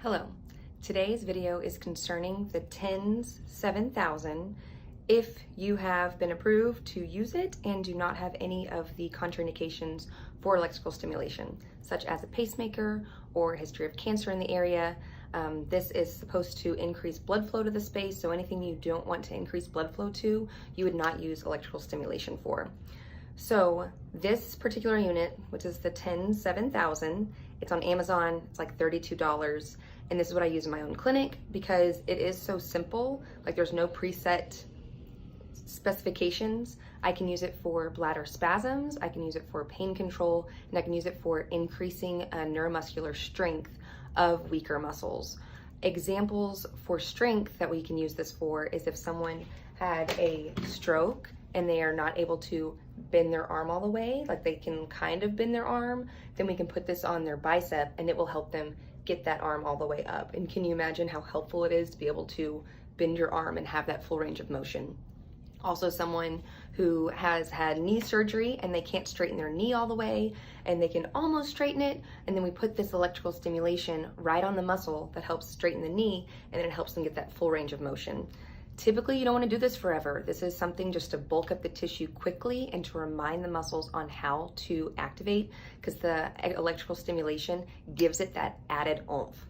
Hello, today's video is concerning the TENS 7000 if you have been approved to use it and do not have any of the contraindications for electrical stimulation, such as a pacemaker or history of cancer in the area. This is supposed to increase blood flow to the space, so anything you don't want to increase blood flow to, you would not use electrical stimulation for. So this particular unit, which is the TENS 7000, it's on Amazon, it's like $32. And this is what I use in my own clinic because it is so simple. Like there's no preset specifications. I can use it for bladder spasms, I can use it for pain control, and I can use it for increasing neuromuscular strength of weaker muscles. Examples for strength that we can use this for is if someone had a stroke and they are not able to bend their arm all the way, like they can kind of bend their arm, then we can put this on their bicep and it will help them get that arm all the way up. And can you imagine how helpful it is to be able to bend your arm and have that full range of motion? Also, someone who has had knee surgery and they can't straighten their knee all the way and they can almost straighten it, and then we put this electrical stimulation right on the muscle that helps straighten the knee, and then it helps them get that full range of motion. Typically, you don't want to do this forever. This is something just to bulk up the tissue quickly and to remind the muscles on how to activate, because the electrical stimulation gives it that added oomph.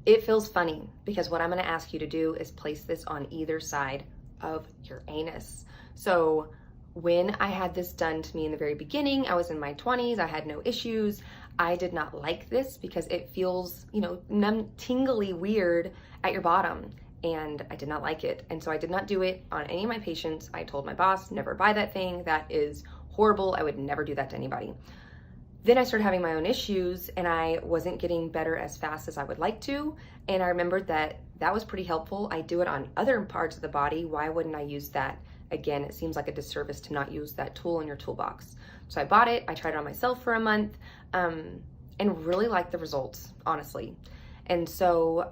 It feels funny because what I'm going to ask you to do is place this on either side of your anus. So when I had this done to me in the very beginning, I was in my 20s, I had no issues. I did not like this because it feels, numb, tingly weird at your bottom. And I did not like it. And so I did not do it on any of my patients. I told my boss, never buy that thing. That is horrible. I would never do that to anybody. Then I started having my own issues and I wasn't getting better as fast as I would like to. And I remembered that that was pretty helpful. I do it on other parts of the body. Why wouldn't I use that? Again, it seems like a disservice to not use that tool in your toolbox. So I bought it. I tried it on myself for a month and really liked the results, honestly. And so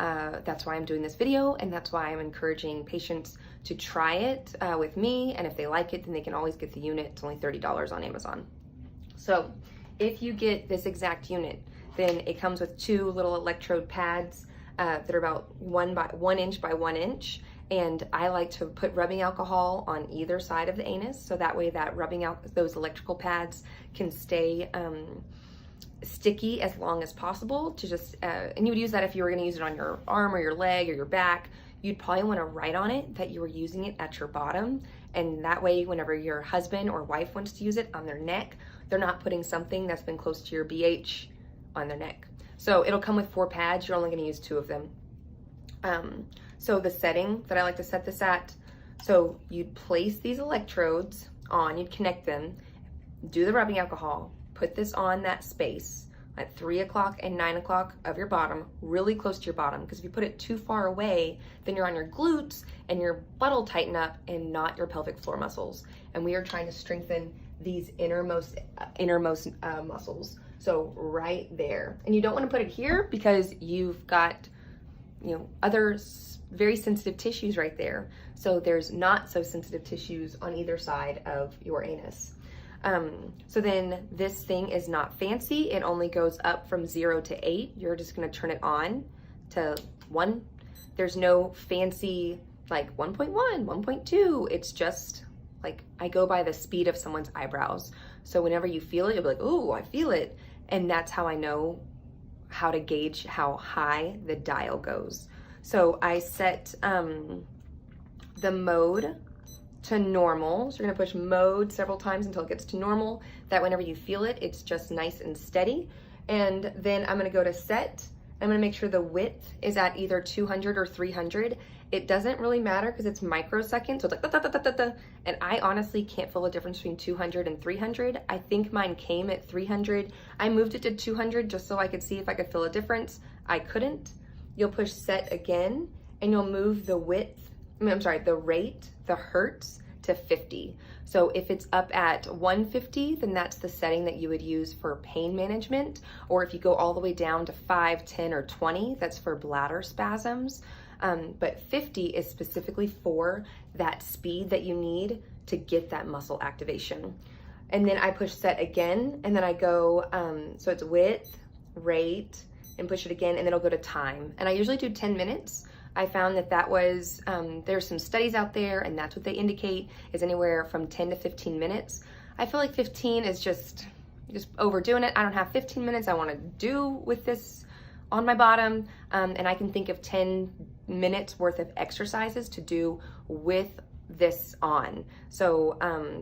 that's why I'm doing this video, and that's why I'm encouraging patients to try it with me. And if they like it, then they can always get the unit. It's only $30 on Amazon. So if you get this exact unit, then it comes with two little electrode pads that are about 1 inch by 1 inch. And I like to put rubbing alcohol on either side of the anus, so that way that those electrical pads can stay sticky as long as possible to just and you would use that if you were going to use it on your arm or your leg or your back. You'd probably want to write on it that you were using it at your bottom, and that way whenever your husband or wife wants to use it on their neck, they're not putting something that's been close to your BH on their neck. So it'll come with 4 pads. You're only going to use 2 of them. So the setting that I like to set this at, so you'd place these electrodes on, you'd connect them, do the rubbing alcohol, put this on that space at 3 o'clock and 9 o'clock of your bottom, really close to your bottom, because if you put it too far away, then you're on your glutes and your butt will tighten up and not your pelvic floor muscles. And we are trying to strengthen these innermost muscles. So right there. And you don't want to put it here because you've got, other very sensitive tissues right there. So there's not so sensitive tissues on either side of your anus. So then this thing is not fancy. It only goes up from 0 to 8. You're just going to turn it on to 1. There's no fancy like 1.1, 1.2. It's just like, I go by the speed of someone's eyebrows. So whenever you feel it, you'll be like, oh, I feel it. And that's how I know how to gauge how high the dial goes. So I set the mode to normal. So you're gonna push mode several times until it gets to normal. That whenever you feel it, it's just nice and steady. And then I'm gonna go to set. I'm gonna make sure the width is at either 200 or 300. It doesn't really matter because it's microseconds. So it's like da, da, da, da, da. And I honestly can't feel the difference between 200 and 300. I think mine came at 300. I moved it to 200 just so I could see if I could feel a difference. I couldn't. You'll push set again and you'll move the the rate, the hertz, to 50. So if it's up at 150, then that's the setting that you would use for pain management. Or if you go all the way down to 5, 10, or 20, that's for bladder spasms. But 50 is specifically for that speed that you need to get that muscle activation. And then I push set again, and then I go, so it's width, rate, and push it again, and then it'll go to time. And I usually do 10 minutes. I found that was, there's some studies out there, and that's what they indicate is anywhere from 10 to 15 minutes. I feel like 15 is just overdoing it. I don't have 15 minutes I want to do with this on my bottom, and I can think of 10 minutes worth of exercises to do with this on. So,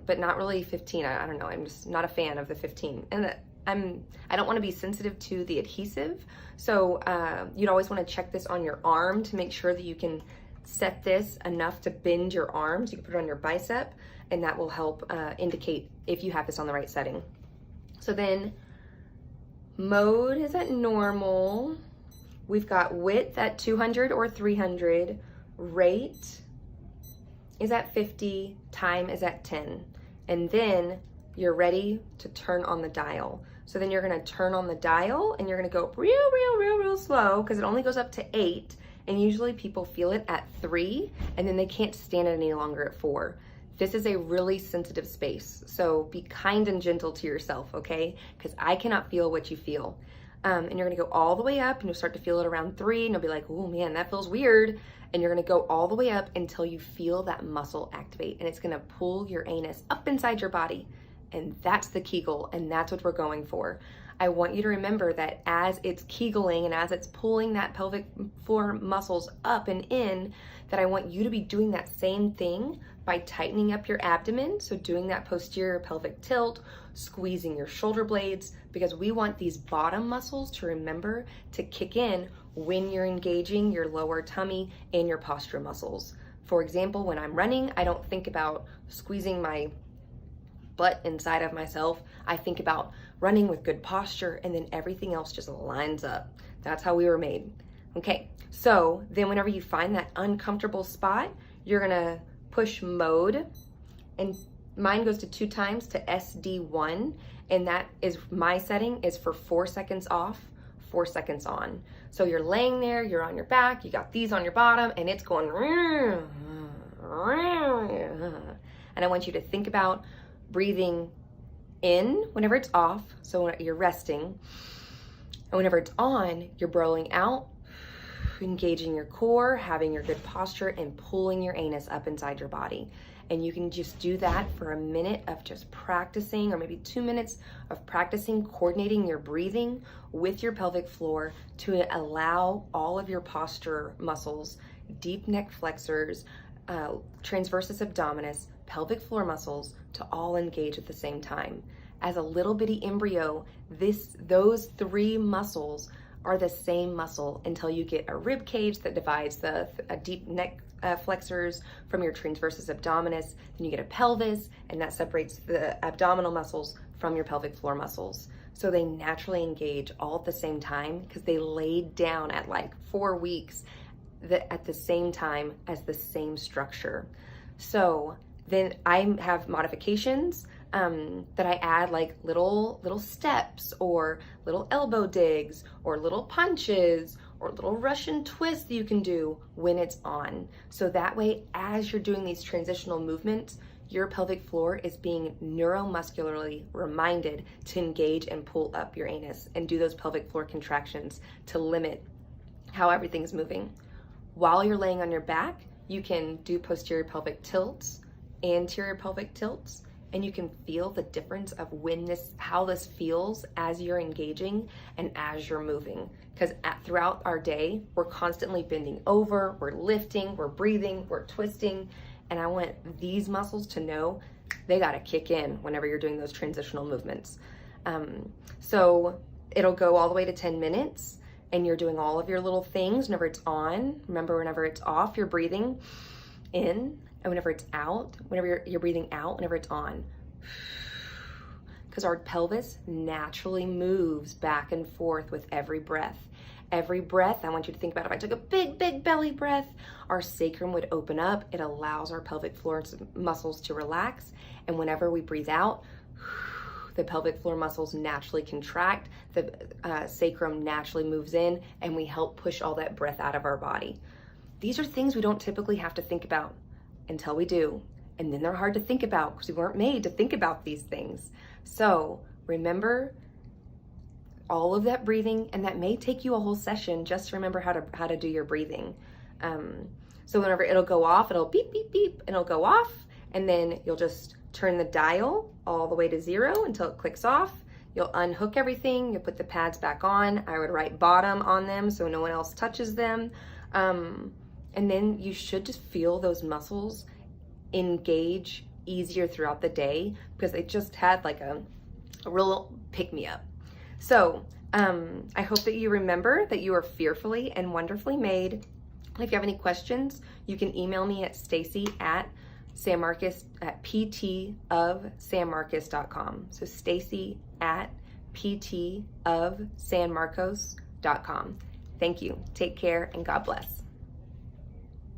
but not really 15. I don't know. I'm just not a fan of the 15. And I don't want to be sensitive to the adhesive. So you'd always want to check this on your arm to make sure that you can set this enough to bend your arms. You can put it on your bicep, and that will help indicate if you have this on the right setting. So then mode is at normal. We've got width at 200 or 300. Rate is at 50. Time is at 10. And then you're ready to turn on the dial. So then you're gonna turn on the dial and you're gonna go real slow, because it only goes up to 8. And usually people feel it at 3, and then they can't stand it any longer at 4. This is a really sensitive space, so be kind and gentle to yourself, okay? Because I cannot feel what you feel. And you're gonna go all the way up, and you'll start to feel it around 3, and you'll be like, oh man, that feels weird. And you're gonna go all the way up until you feel that muscle activate, and it's gonna pull your anus up inside your body. And that's the Kegel, and that's what we're going for. I want you to remember that as it's Kegeling and as it's pulling that pelvic floor muscles up and in, that I want you to be doing that same thing by tightening up your abdomen. So doing that posterior pelvic tilt, squeezing your shoulder blades, because we want these bottom muscles to remember to kick in when you're engaging your lower tummy and your posture muscles. For example, when I'm running, I don't think about squeezing my butt inside of myself. I think about running with good posture, and then everything else just lines up. That's how we were made. Okay, so then whenever you find that uncomfortable spot, you're gonna push mode, and mine goes to 2 times to SD1, and that is my setting is for 4 seconds off, 4 seconds on. So you're laying there, you're on your back, you got these on your bottom, and it's going, and I want you to think about breathing in whenever it's off, so when you're resting, and whenever it's on, you're blowing out, engaging your core, having your good posture, and pulling your anus up inside your body. And you can just do that for a minute of just practicing, or maybe 2 minutes of practicing coordinating your breathing with your pelvic floor to allow all of your posture muscles, deep neck flexors, transversus abdominis, pelvic floor muscles to all engage at the same time. As a little bitty embryo, those 3 muscles are the same muscle until you get a rib cage that divides the deep neck flexors from your transversus abdominis. Then you get a pelvis, and that separates the abdominal muscles from your pelvic floor muscles. So they naturally engage all at the same time because they laid down at like 4 weeks at the same time as the same structure. So then I have modifications that I add, like little steps or little elbow digs or little punches or little Russian twists that you can do when it's on. So that way, as you're doing these transitional movements, your pelvic floor is being neuromuscularly reminded to engage and pull up your anus and do those pelvic floor contractions to limit how everything's moving. While you're laying on your back, you can do posterior pelvic tilts, anterior pelvic tilts, and you can feel the difference of how this feels as you're engaging and as you're moving. Because throughout our day, we're constantly bending over, we're lifting, we're breathing, we're twisting, and I want these muscles to know they gotta kick in whenever you're doing those transitional movements. So it'll go all the way to 10 minutes, and you're doing all of your little things whenever it's on. Remember, whenever it's off, you're breathing in, and whenever it's out, whenever you're breathing out, whenever it's on. Because our pelvis naturally moves back and forth with every breath. Every breath, I want you to think about if I took a big, big belly breath, our sacrum would open up. It allows our pelvic floor muscles to relax. And whenever we breathe out, the pelvic floor muscles naturally contract, the sacrum naturally moves in, and we help push all that breath out of our body. These are things we don't typically have to think about until we do. And then they're hard to think about because we weren't made to think about these things. So remember, all of that breathing, and that may take you a whole session just to remember how to do your breathing. So whenever it'll go off, it'll beep, beep, beep, and it'll go off, and then you'll just turn the dial all the way to 0 until it clicks off. You'll unhook everything, you'll put the pads back on. I would write bottom on them so no one else touches them. And then you should just feel those muscles engage easier throughout the day because they just had like a real pick-me-up. So I hope that you remember that you are fearfully and wonderfully made. If you have any questions, you can email me at stacy@ptofsanmarcos.com. So stacy@ptofsanmarcos.com. Thank you. Take care and God bless.